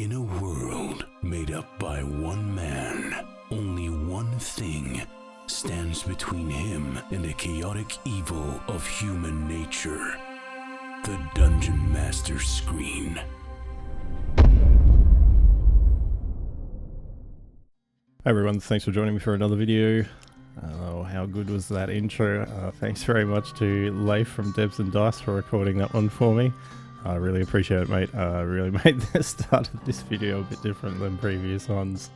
In a world made up by one man, only one thing stands between him and the chaotic evil of human nature: the Dungeon Master screen. Hi everyone, thanks for joining me for another video. Oh, how good was that intro? Thanks very much to Leif from Debs and Dice for recording that one for me. I really appreciate it, mate. Really made the start of this video a bit different than previous ones.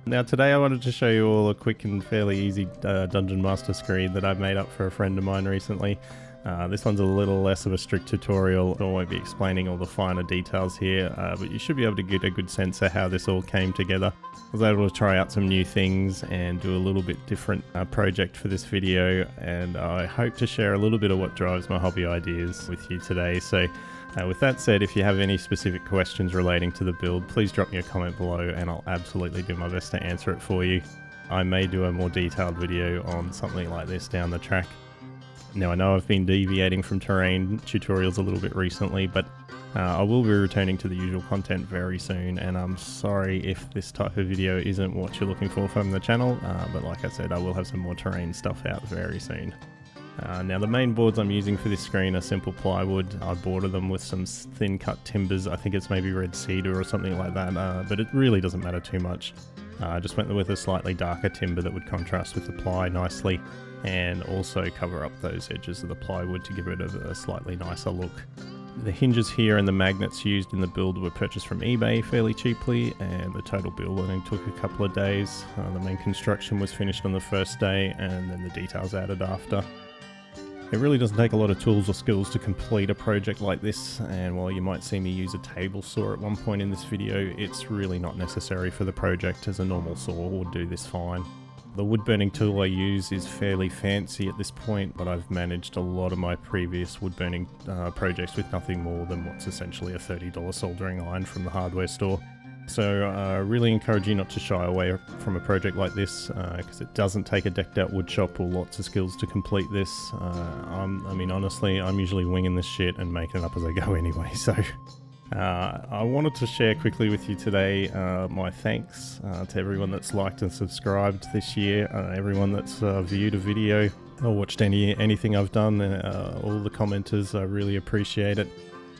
Now today I wanted to show you all a quick and fairly easy Dungeon Master screen that I made up for a friend of mine recently. This one's a little less of a strict tutorial. I won't be explaining all the finer details here, but you should be able to get a good sense of how this all came together. I was able to try out some new things and do a little bit different project for this video, and I hope to share a little bit of what drives my hobby ideas with you today. So with that said, if you have any specific questions relating to the build, please drop me a comment below and I'll absolutely do my best to answer it for you. I may do a more detailed video on something like this down the track. Now I know I've been deviating from terrain tutorials a little bit recently, but I will be returning to the usual content very soon, and I'm sorry if this type of video isn't what you're looking for from the channel, but like I said, I will have some more terrain stuff out very soon. Now the main boards I'm using for this screen are simple plywood. I bordered them with some thin cut timbers. I think it's maybe red cedar or something like that, but it really doesn't matter too much. I just went with a slightly darker timber that would contrast with the ply nicely, and also cover up those edges of the plywood to give it a slightly nicer look. The hinges here and the magnets used in the build were purchased from eBay fairly cheaply, and the total build only took a couple of days. The main construction was finished on the first day, and then the details added after. It really doesn't take a lot of tools or skills to complete a project like this, and while you might see me use a table saw at one point in this video, it's really not necessary for the project, as a normal saw would do this fine. The wood burning tool I use is fairly fancy at this point, but I've managed a lot of my previous wood burning projects with nothing more than what's essentially a $30 soldering iron from the hardware store. So I really encourage you not to shy away from a project like this, because it doesn't take a decked out wood shop or lots of skills to complete this. I mean honestly, I'm usually winging this shit and making it up as I go anyway, so I wanted to share quickly with you today my thanks to everyone that's liked and subscribed this year, everyone that's viewed a video or watched anything I've done, all the commenters. I really appreciate it.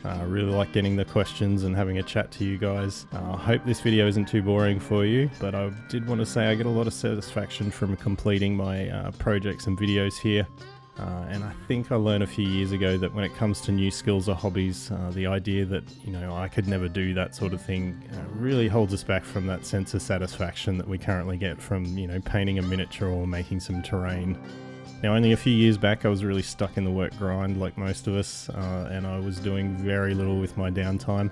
I really like getting the questions and having a chat to you guys. I hope this video isn't too boring for you, but I did want to say I get a lot of satisfaction from completing my projects and videos here. And I think I learned a few years ago that when it comes to new skills or hobbies, the idea that, you know, I could never do that sort of thing really holds us back from that sense of satisfaction that we currently get from, you know, painting a miniature or making some terrain. Now, only a few years back, I was really stuck in the work grind like most of us, and I was doing very little with my downtime.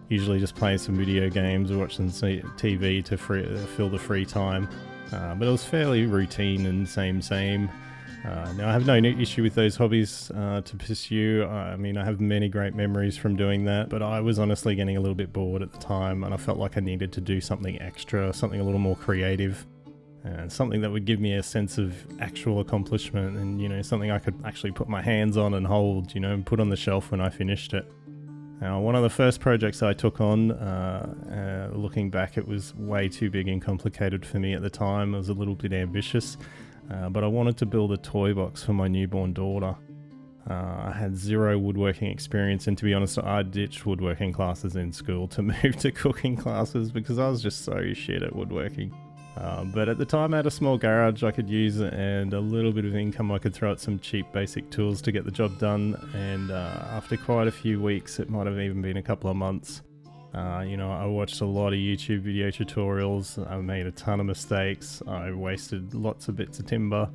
Usually just playing some video games or watching TV to fill the free time, but it was fairly routine and same. Now, I have no issue with those hobbies to pursue. I mean, I have many great memories from doing that, but I was honestly getting a little bit bored at the time, and I felt like I needed to do something extra, something a little more creative, and something that would give me a sense of actual accomplishment, and, you know, something I could actually put my hands on and hold, you know, and put on the shelf when I finished it. Now, one of the first projects I took on, looking back, it was way too big and complicated for me at the time. I was a little bit ambitious. But I wanted to build a toy box for my newborn daughter. I had zero woodworking experience, and to be honest, I ditched woodworking classes in school to move to cooking classes because I was just so shit at woodworking. But at the time I had a small garage I could use and a little bit of income I could throw at some cheap basic tools to get the job done, and after quite a few weeks, it might have even been a couple of months, you know, I watched a lot of YouTube video tutorials. I made a ton of mistakes. I wasted lots of bits of timber,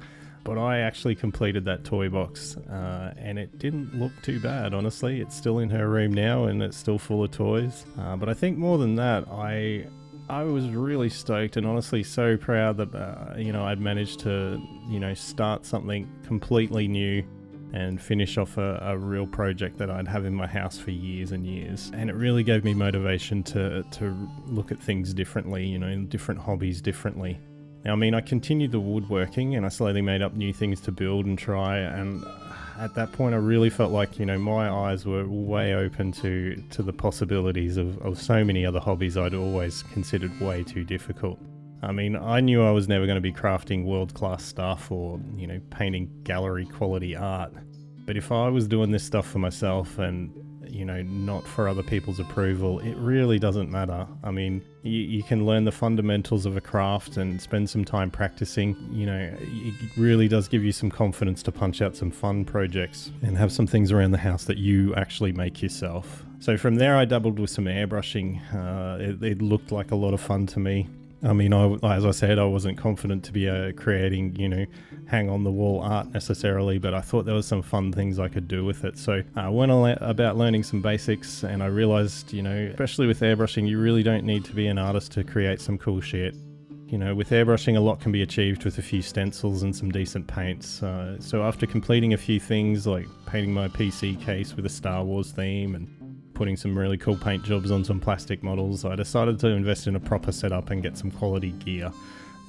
but I actually completed that toy box, and it didn't look too bad, honestly. It's still in her room now, and it's still full of toys. But I think more than that, I was really stoked and honestly so proud that, you know, I'd managed to, you know, start something completely new and finish off a real project that I'd have in my house for years and years. And it really gave me motivation to look at things differently, you know, different hobbies differently. Now, I mean, I continued the woodworking and I slowly made up new things to build and try, and at that point I really felt like, my eyes were way open to the possibilities of so many other hobbies I'd always considered way too difficult. I mean, I knew I was never going to be crafting world-class stuff or, painting gallery quality art. But if I was doing this stuff for myself and, not for other people's approval, it really doesn't matter. I mean, you can learn the fundamentals of a craft and spend some time practicing. It really does give you some confidence to punch out some fun projects and have some things around the house that you actually make yourself. So from there, I dabbled with some airbrushing. It looked like a lot of fun to me. I mean, as I said, I wasn't confident to be creating, hang on the wall art necessarily, but I thought there was some fun things I could do with it. So I went about learning some basics, and I realized, especially with airbrushing, you really don't need to be an artist to create some cool shit. With airbrushing, a lot can be achieved with a few stencils and some decent paints. So after completing a few things like painting my PC case with a Star Wars theme and putting some really cool paint jobs on some plastic models, I decided to invest in a proper setup and get some quality gear.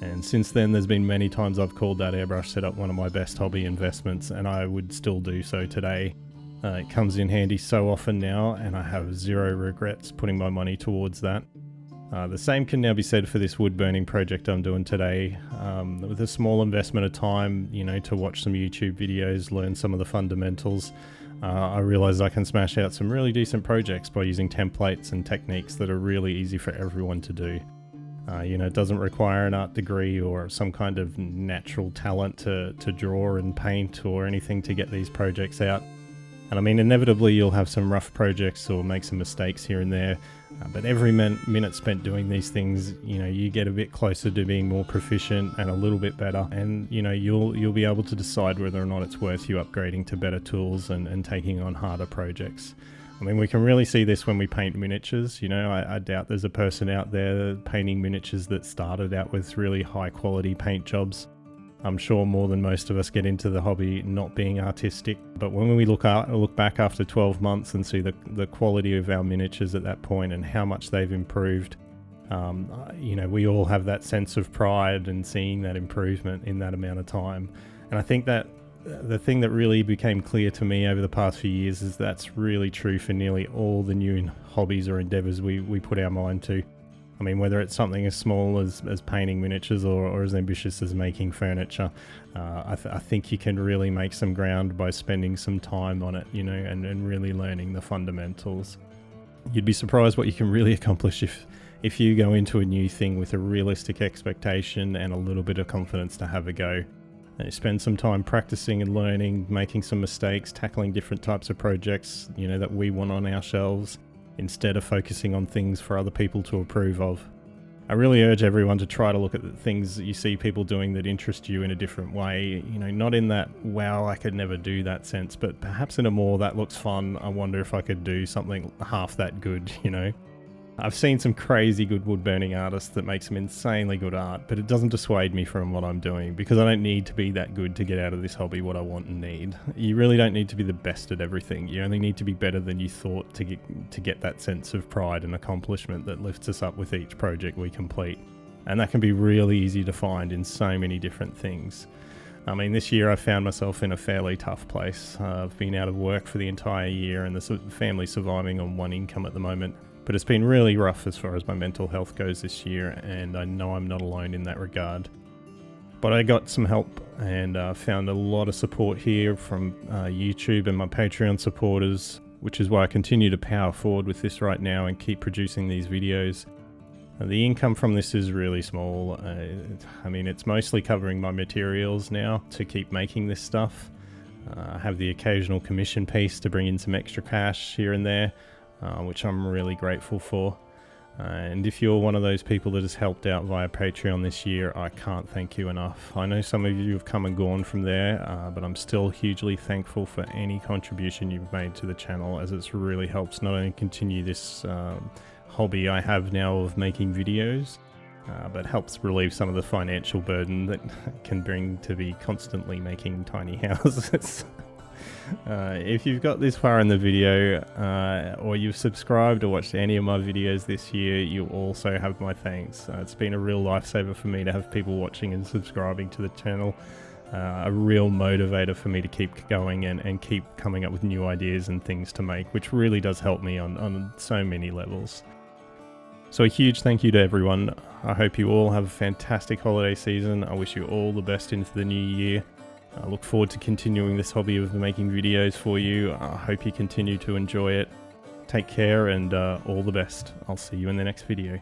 And since then, there's been many times I've called that airbrush setup one of my best hobby investments, and I would still do so today. It comes in handy so often now, and I have zero regrets putting my money towards that. The same can now be said for this wood burning project I'm doing today. With a small investment of time, to watch some YouTube videos, learn some of the fundamentals, I realized I can smash out some really decent projects by using templates and techniques that are really easy for everyone to do. It doesn't require an art degree or some kind of natural talent to draw and paint or anything to get these projects out. And I mean, inevitably you'll have some rough projects or make some mistakes here and there, but every minute spent doing these things, you get a bit closer to being more proficient and a little bit better, and you'll be able to decide whether or not it's worth you upgrading to better tools and taking on harder projects. I mean, we can really see this when we paint miniatures. I doubt there's a person out there painting miniatures that started out with really high quality paint jobs. I'm sure more than most of us get into the hobby not being artistic, but when we look back after 12 months and see the quality of our miniatures at that point and how much they've improved, we all have that sense of pride in seeing that improvement in that amount of time. And I think that the thing that really became clear to me over the past few years is that's really true for nearly all the new hobbies or endeavors we put our mind to. I mean, whether it's something as small as painting miniatures or as ambitious as making furniture, I think you can really make some ground by spending some time on it, and really learning the fundamentals. You'd be surprised what you can really accomplish if you go into a new thing with a realistic expectation and a little bit of confidence to have a go. And you spend some time practicing and learning, making some mistakes, tackling different types of projects, that we want on our shelves, instead of focusing on things for other people to approve of. I really urge everyone to try to look at the things that you see people doing that interest you in a different way, not in that, wow, I could never do that sense, but perhaps in a more, that looks fun, I wonder if I could do something half that good, I've seen some crazy good wood burning artists that make some insanely good art, but it doesn't dissuade me from what I'm doing, because I don't need to be that good to get out of this hobby what I want and need. You really don't need to be the best at everything. You only need to be better than you thought to get that sense of pride and accomplishment that lifts us up with each project we complete. And that can be really easy to find in so many different things. I mean, this year I found myself in a fairly tough place. I've been out of work for the entire year, and the family's surviving on one income at the moment. But it's been really rough as far as my mental health goes this year, and I know I'm not alone in that regard. But I got some help and found a lot of support here from YouTube and my Patreon supporters, which is why I continue to power forward with this right now and keep producing these videos. The income from this is really small. I mean, it's mostly covering my materials now to keep making this stuff. I have the occasional commission piece to bring in some extra cash here and there, which I'm really grateful for. And if you're one of those people that has helped out via Patreon this year, I can't thank you enough. I know some of you have come and gone from there, but I'm still hugely thankful for any contribution you've made to the channel, as it's really helps not only continue this hobby I have now of making videos, but helps relieve some of the financial burden that can bring to be constantly making tiny houses. If you've got this far in the video, or you've subscribed or watched any of my videos this year, you also have my thanks. It's been a real lifesaver for me to have people watching and subscribing to the channel. A real motivator for me to keep going and keep coming up with new ideas and things to make, which really does help me on so many levels. So a huge thank you to everyone. I hope you all have a fantastic holiday season. I wish you all the best into the new year. I look forward to continuing this hobby of making videos for you. I hope you continue to enjoy it. Take care and all the best. I'll see you in the next video.